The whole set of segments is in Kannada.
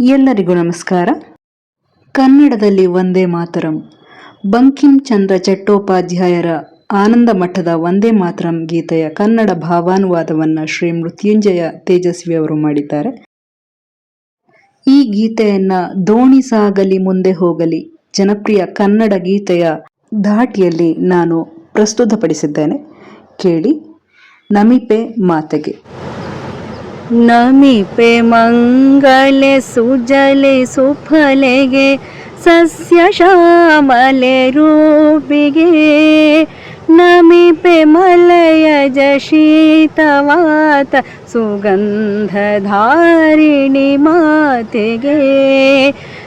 ಎಲ್ಲರಿಗೂ ನಮಸ್ಕಾರ. ಕನ್ನಡದಲ್ಲಿ ವಂದೇ ಮಾತರಂ. ಬಂಕಿಂ ಚಂದ್ರ ಚಟ್ಟೋಪಾಧ್ಯಾಯರ ಆನಂದ ಮಠದ ವಂದೇ ಮಾತರಂ ಗೀತೆಯ ಕನ್ನಡ ಭಾವಾನುವಾದವನ್ನು ಶ್ರೀ ಮೃತ್ಯುಂಜಯ ತೇಜಸ್ವಿ ಅವರು ಮಾಡಿದ್ದಾರೆ. ಈ ಗೀತೆಯನ್ನ ದೋಣಿ ಸಾಗಲಿ ಮುಂದೆ ಹೋಗಲಿ ಜನಪ್ರಿಯ ಕನ್ನಡ ಗೀತೆಯ ಧಾಟಿಯಲ್ಲಿ ನಾನು ಪ್ರಸ್ತುತಪಡಿಸಿದ್ದೇನೆ. ಕೇಳಿ. ನಮಿಪೆ ಮಾತೆಗೆ. ನಮಿಪೆ ಮಂಗಲೆ ಸುಜಲೆ ಸುಫಲೆಗೆ ಸಸ್ಯ ಶ್ಯಾಮಲೆ ರೂಪಿಗೆ ನಮಿಪೆ ಮಲಯಜ ಶೀತವಾತ ಸುಗಂಧಧಾರಿಣಿ ಮಾತೆಗೆ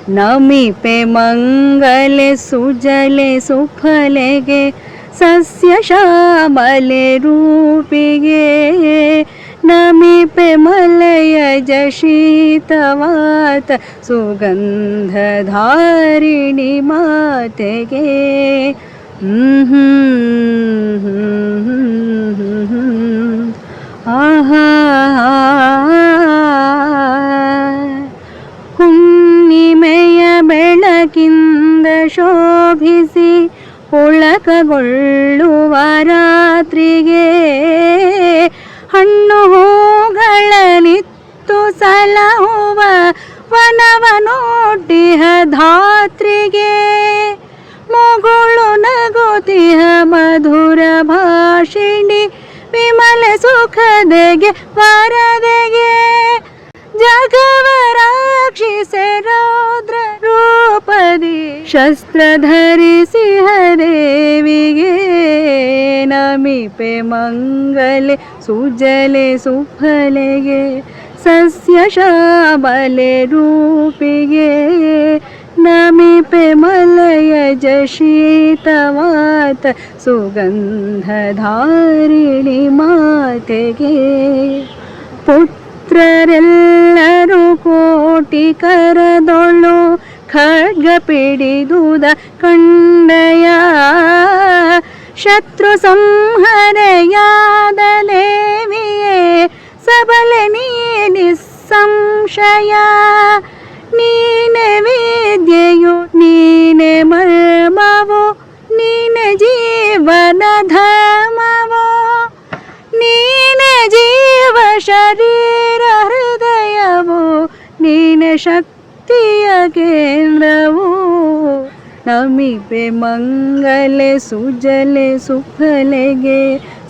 ನಮಿಪೆ ಮಂಗಲೆ ಸುಜಲೆ ಸುಫಲೆಗೆ ಸಸ್ಯ ಶ್ಯಾಮಲೆ ರೂಪಿಗೆ ನಮಿಪೆ ಮಲಯಜ ಶೀತವಾತ ಸುಗಂಧಧಾರಿಣಿ ಮಾತೆಗೆ ಆಹಾ ಹುಣ್ಣಿಮೆಯ ಬೆಳಕಿಂದ ಶೋಭಿಸಿ ಪುಳಕಗೊಳ್ಳುವ ರಾತ್ರಿಗೆ ಹಣ್ಣು ಹೂಗಳನಿತ್ತು ಸಲಹುವ ವನವನೋಟಿಹ ಧಾತ್ರಿಗೆ ಮುಗುಳು ನಗುತಿಹ ಮಧುರ ಭಾಷಿಣಿ ವಿಮಲ ಸುಖದೆಗೆ ವರದೆಗೆ ಜಗವ ರಾಕ್ಷಿಸೆ ರೌದ್ರ ರೂಪದಿ ಶಸ್ತ್ರ ಧರಿಸಿಹ ದೇವಿಗೆ ನಮಿಪೆ ಮಂಗಲೆ ಸುಜಲೆ ಸುಫಲೆಗೆ ಸಸ್ಯ ಶ್ಯಾಮಲೆ ರೂಪಿಗೆ ನಮಿಪೆ ಮಲಯಜ ಶೀತವಾತ ಸುಗಂಧಧಾರಿಣಿ ಮಾತೆಗೆ ಪುತ್ರರೆಲ್ಲರೂ ಕೋಟಿ ಕರದೊಳು ಖಡ್ಗ ಪಿಡಿದುದ ಕಂಡಯ ಶತ್ರು ಸಂಹರೆಯಾದ ದೇವಿಯೇ ಸಬಲೆ ನೀ ನಿಸ್ಸಂಶಯ ನೀನೆ ವಿದ್ಯೆಯು ನೀನೆ ಮರ್ಮವು ನೀನೆ ಜೀವನ ಧರ್ಮವು ನೀನೆ ಜೀವ ಶರೀರ ಹೃದಯವು ನೀನೆ ಶಕ್ತಿಯ ಕೇಂದ್ರವು ನಮಿಪೆ ಮಂಗಲೆ ಸುಜಲೆ ಸುಫಲೆಗೆ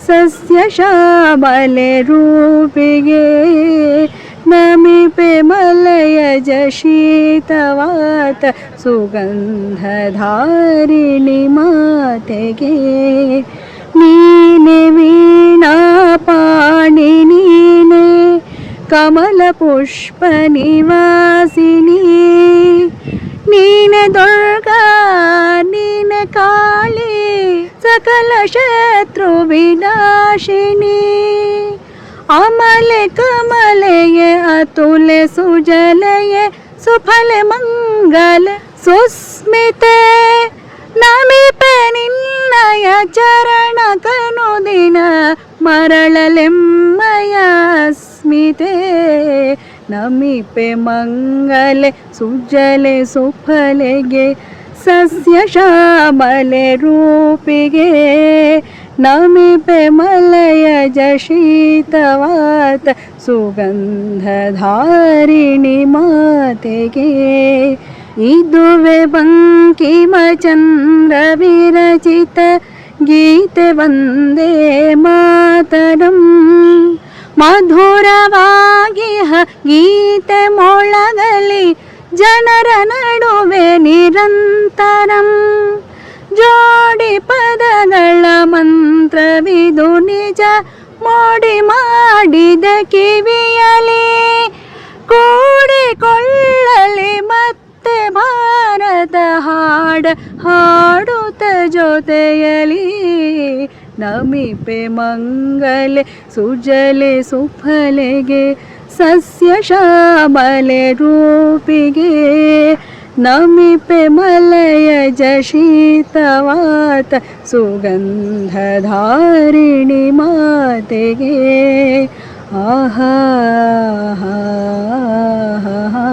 ಸಸ್ಯ ಶ್ಯಾಮಲೆ ರೂಪಿಗೆ ನಮಿಪೆ ಮಲಯಜ ಶೀತವಾತ ಸುಗಂಧಧಾರಿಣಿ ಮಾತೆಗೆ ನೀನೆ ವೀಣಾ ಪಾಣಿ ನೀನೆ ಕಮಲ ಪುಷ್ಪ ನಿವಾಸಿನಿ ನೀನೆ ದುರ್ಗಾ ನೀನೆ ಕಾಳಿ ಸಕಲ ಶತ್ರು ವಿನಾಶಿನಿ ಅಮಲೆ ಕಮಲೆಯೇ ಅತುಲೆ ಸುಜಲೆಯೇ ಸುಫಲೆ ಮಂಗಲ ಸುಸ್ಮಿತೆ ನಮಿಪೆ ನಿನ್ನಯ ಚರಣ ಕನುದಿನ ಮರಳಲೆಮ್ಮಯ ಸ್ಮಿತೆ ನಮಿಪೆ ಮಂಗಲೆ ಸುಜಲೆ ಸುಫಲೆಗೆ ಸಸ್ಯ ಶ್ಯಾಮಲೆ ರೂಪಿಗೆ ನಮಿಪೆ ಮಲಯಜ ಶೀತವಾತ ಸುಗಂಧಧಾರಿಣಿ ಮಾತೆಗೆ ಇದುವೆ ಬಂಕಿಮ ಚಂದ್ರ ವಿರಚಿತ ಗೀತೆ ವಂದೇ ಮಾತರಂ ಮಧುರವಾಗಿಹ ಗೀತೆ ಮೊಳಗಲಿ ಜನರ ನಡುವೆ ನಿರಂತರಂ ಜೋಡಿ ಪದಗಳ ಮಂತ್ರವಿದು ನಿಜ ಮೋಡಿ ಮಾಡಿದ ಕಿವಿಯಲಿ ಕೂಡಿಕೊಳ್ಳಲಿ ಮತ್ತೆ ಭಾರತ ಹಾಡ ಹಾಡುತ್ತ ಜೊತೆಯಲಿ ನಮಿಪೆ ಮಂಗಲೆ ಸುಜಲೆ ಸುಫಲೆಗೆ ಸಸ್ಯ ಶ್ಯಾಮಲೆ ರೂಪಿಗೆ ನಮಿಪೆ ಮಲಯಜ ಶೀತವಾತ ಸುಗಂಧಧಾರಿಣಿ ಮಾತೆಗೆ ಆಹಾ ಆಹಾ ಆಹಾ